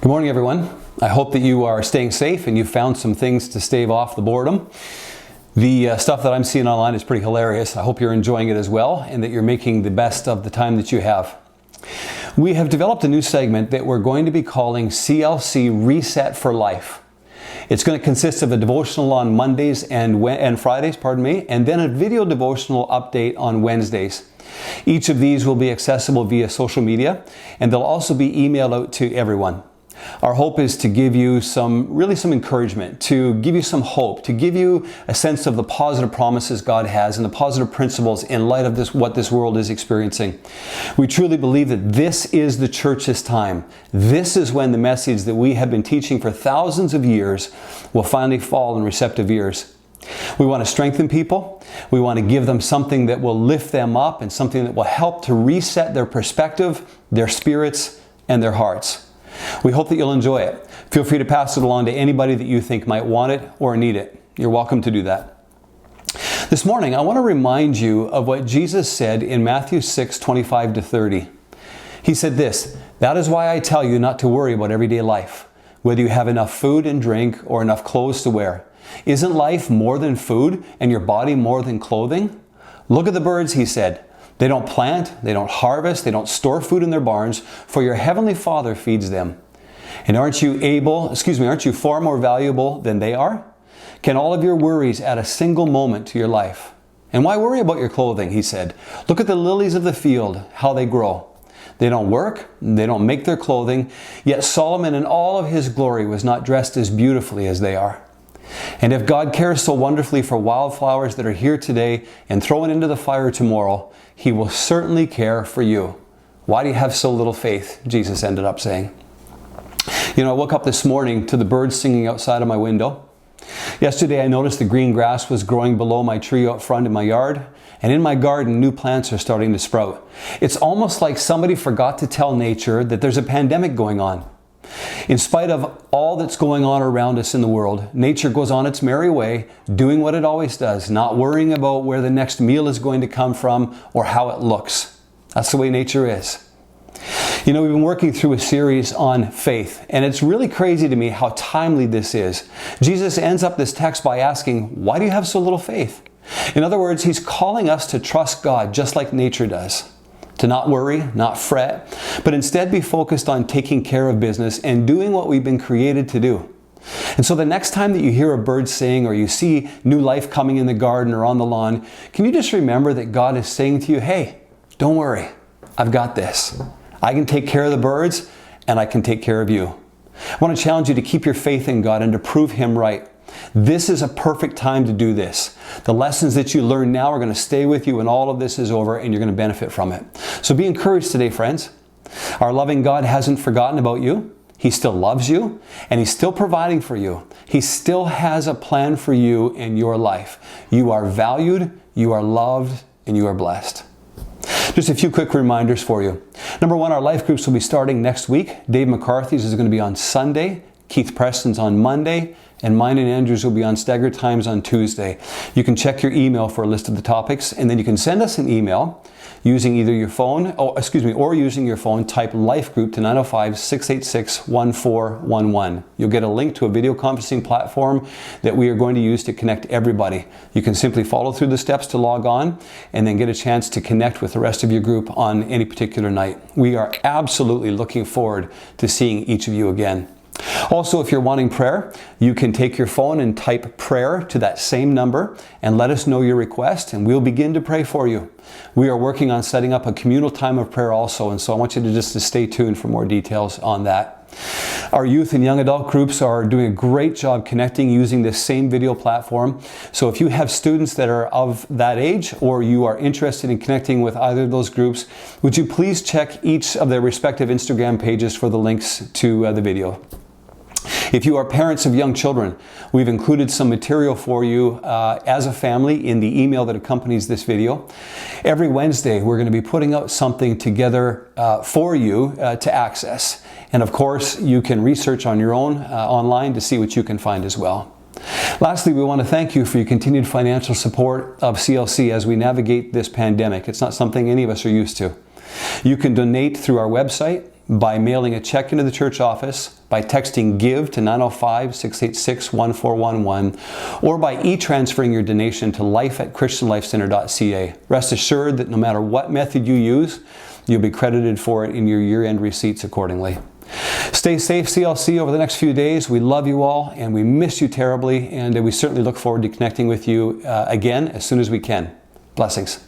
Good morning, everyone. I hope that you are staying safe and you found some things to stave off the boredom. The stuff that I'm seeing online is pretty hilarious. I hope you're enjoying it as well and that you're making the best of the time that you have. We have developed a new segment that we're going to be calling CLC Reset for Life. It's going to consist of a devotional on Mondays and Fridays, and then a video devotional update on Wednesdays. Each of these will be accessible via social media, and they'll also be emailed out to everyone. Our hope is to give you some encouragement, to give you some hope, to give you a sense of the positive promises God has and the positive principles in light of what this world is experiencing. We truly believe that this is the church's time. This is when the message that we have been teaching for thousands of years will finally fall in receptive ears. We want to strengthen people. We want to give them something that will lift them up and something that will help to reset their perspective, their spirits, and their hearts. We hope that you'll enjoy it. Feel free to pass it along to anybody that you think might want it or need it. You're welcome to do that. This morning, I want to remind you of what Jesus said in Matthew 6:25-30. He said this, "That is why I tell you not to worry about everyday life, whether you have enough food and drink or enough clothes to wear. Isn't life more than food and your body more than clothing? Look at the birds," he said. "They don't plant, they don't harvest, they don't store food in their barns, for your heavenly Father feeds them. And aren't you far more valuable than they are? Can all of your worries add a single moment to your life? And why worry about your clothing?" he said. "Look at the lilies of the field, how they grow. They don't work, they don't make their clothing, yet Solomon in all of his glory was not dressed as beautifully as they are. And if God cares so wonderfully for wildflowers that are here today and thrown into the fire tomorrow, He will certainly care for you. Why do you have so little faith?" Jesus ended up saying. You know, I woke up this morning to the birds singing outside of my window. Yesterday I noticed the green grass was growing below my tree out front in my yard. And in my garden, new plants are starting to sprout. It's almost like somebody forgot to tell nature that there's a pandemic going on. In spite of all that's going on around us in the world, nature goes on its merry way, doing what it always does, not worrying about where the next meal is going to come from or how it looks. That's the way nature is. You know, we've been working through a series on faith, and it's really crazy to me how timely this is. Jesus ends up this text by asking, "Why do you have so little faith?" In other words, He's calling us to trust God just like nature does. To not worry, not fret, but instead be focused on taking care of business and doing what we've been created to do. And so the next time that you hear a bird sing or you see new life coming in the garden or on the lawn, can you just remember that God is saying to you, "Hey, don't worry, I've got this. I can take care of the birds and I can take care of you." I want to challenge you to keep your faith in God and to prove Him right. This is a perfect time to do this. The lessons that you learn now are going to stay with you when all of this is over, and you're going to benefit from it. So be encouraged today, friends. Our loving God hasn't forgotten about you. He still loves you, and He's still providing for you. He still has a plan for you in your life. You are valued, you are loved, and you are blessed. Just a few quick reminders for you. Number one, our life groups will be starting next week. Dave McCarthy's is going to be on Sunday. Keith Preston's on Monday. And mine and Andrew's will be on staggered times on Tuesday. You can check your email for a list of the topics, and then you can send us an email using either your phone, or using your phone, type Life Group to 905-686-1411. You'll get a link to a video conferencing platform that we are going to use to connect everybody. You can simply follow through the steps to log on and then get a chance to connect with the rest of your group on any particular night. We are absolutely looking forward to seeing each of you again. Also, if you're wanting prayer, you can take your phone and type prayer to that same number and let us know your request, and we'll begin to pray for you. We are working on setting up a communal time of prayer also, and so I want you to just stay tuned for more details on that. Our youth and young adult groups are doing a great job connecting using this same video platform. So if you have students that are of that age, or you are interested in connecting with either of those groups, would you please check each of their respective Instagram pages for the links to the video. If you are parents of young children, we've included some material for you as a family in the email that accompanies this video. Every Wednesday, we're going to be putting out something together for you to access. And of course, you can research on your own online to see what you can find as well. Lastly, we want to thank you for your continued financial support of CLC as we navigate this pandemic. It's not something any of us are used to. You can donate through our website. by mailing a check into the church office, by texting GIVE to 905-686-1411, or by e-transferring your donation to life@christianlifecenter.ca. Rest assured that no matter what method you use, you'll be credited for it in your year-end receipts accordingly. Stay safe, CLC, over the next few days. We love you all, and we miss you terribly, and we certainly look forward to connecting with you again as soon as we can. Blessings.